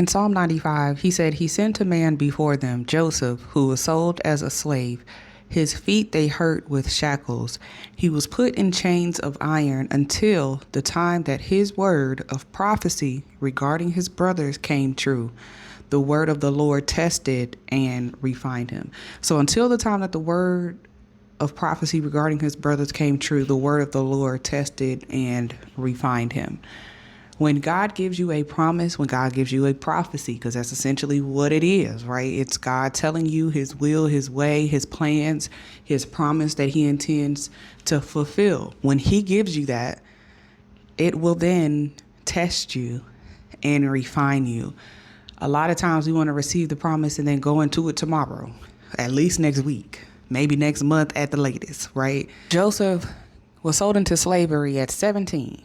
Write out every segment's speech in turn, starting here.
In Psalm 95, he said, He sent a man before them, Joseph, who was sold as a slave. His feet they hurt with shackles. He was put in chains of iron until the time that his word of prophecy regarding his brothers came true. The word of the Lord tested and refined him. So until the time that the word of prophecy regarding his brothers came true, the word of the Lord tested and refined him. When God gives you a promise, when God gives you a prophecy, because that's essentially what it is, right? It's God telling you his will, his way, his plans, his promise that he intends to fulfill. When he gives you that, it will then test you and refine you. A lot of times we want to receive the promise and then go into it tomorrow, at least next week, maybe next month at the latest, right? Joseph was sold into slavery at 17.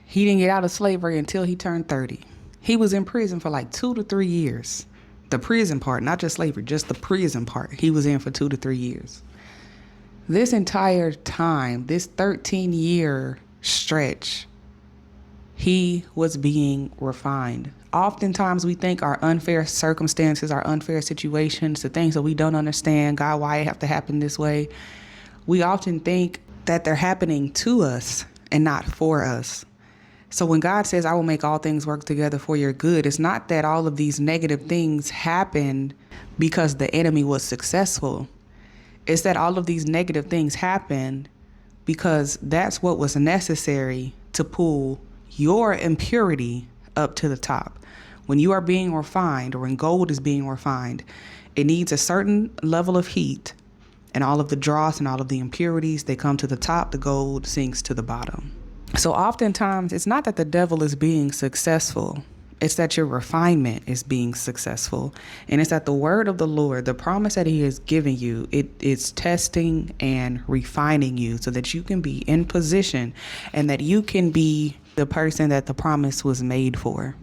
He didn't get out of slavery until he turned 30. He was in prison for like 2 to 3 years. The prison part, not just slavery, just the prison part. He was in for 2 to 3 years. This entire time, this 13-year stretch, he was being refined. Oftentimes we think our unfair circumstances, our unfair situations, the things that we don't understand, God, why it have to happen this way? We often think that they're happening to us and not for us. So when God says, I will make all things work together for your good, it's not that all of these negative things happened because the enemy was successful. It's that all of these negative things happened because that's what was necessary to pull your impurity up to the top. When you are being refined, or when gold is being refined, it needs a certain level of heat, and all of the dross and all of the impurities, they come to the top, the gold sinks to the bottom. So oftentimes, it's not that the devil is being successful. It's that your refinement is being successful. And it's that the word of the Lord, the promise that he has given you, it is testing and refining you so that you can be in position and that you can be the person that the promise was made for.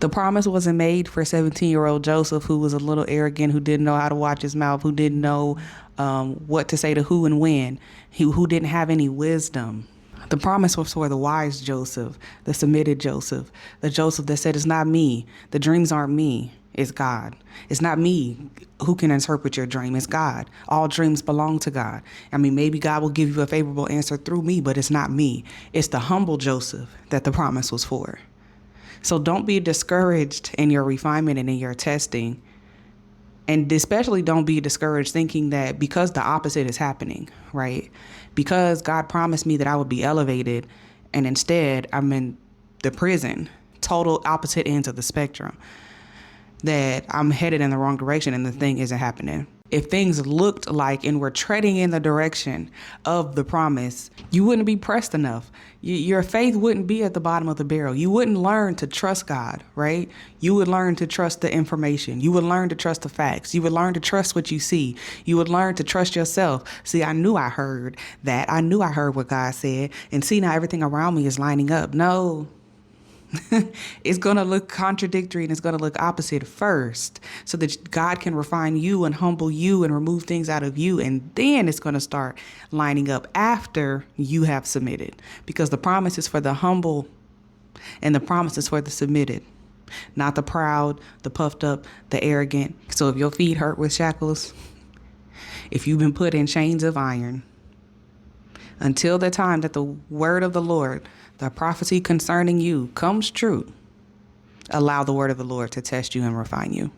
The promise wasn't made for 17-year-old Joseph, who was a little arrogant, who didn't know how to watch his mouth, who didn't know what to say to who and when, who didn't have any wisdom. The promise was for the wise Joseph, the submitted Joseph, the Joseph that said, it's not me. The dreams aren't me. It's God. It's not me who can interpret your dream. It's God. All dreams belong to God. I mean, maybe God will give you a favorable answer through me, but it's not me. It's the humble Joseph that the promise was for. So don't be discouraged in your refinement and in your testing. And especially don't be discouraged thinking that because the opposite is happening, right? Because God promised me that I would be elevated, and instead I'm in the prison, total opposite ends of the spectrum, that I'm headed in the wrong direction and the thing isn't happening. If things looked like and were treading in the direction of the promise, you wouldn't be pressed enough. Your faith wouldn't be at the bottom of the barrel. You wouldn't learn to trust God, right? You would learn to trust the information. You would learn to trust the facts. You would learn to trust what you see. You would learn to trust yourself. See, I knew I heard that. I knew I heard what God said. And see, now everything around me is lining up. No. It's going to look contradictory and it's going to look opposite first so that God can refine you and humble you and remove things out of you. And then it's going to start lining up after you have submitted, because the promise is for the humble and the promise is for the submitted, not the proud, the puffed up, the arrogant. So if your feet hurt with shackles, if you've been put in chains of iron, until the time that the word of the Lord, the prophecy concerning you, comes true, allow the word of the Lord to test you and refine you.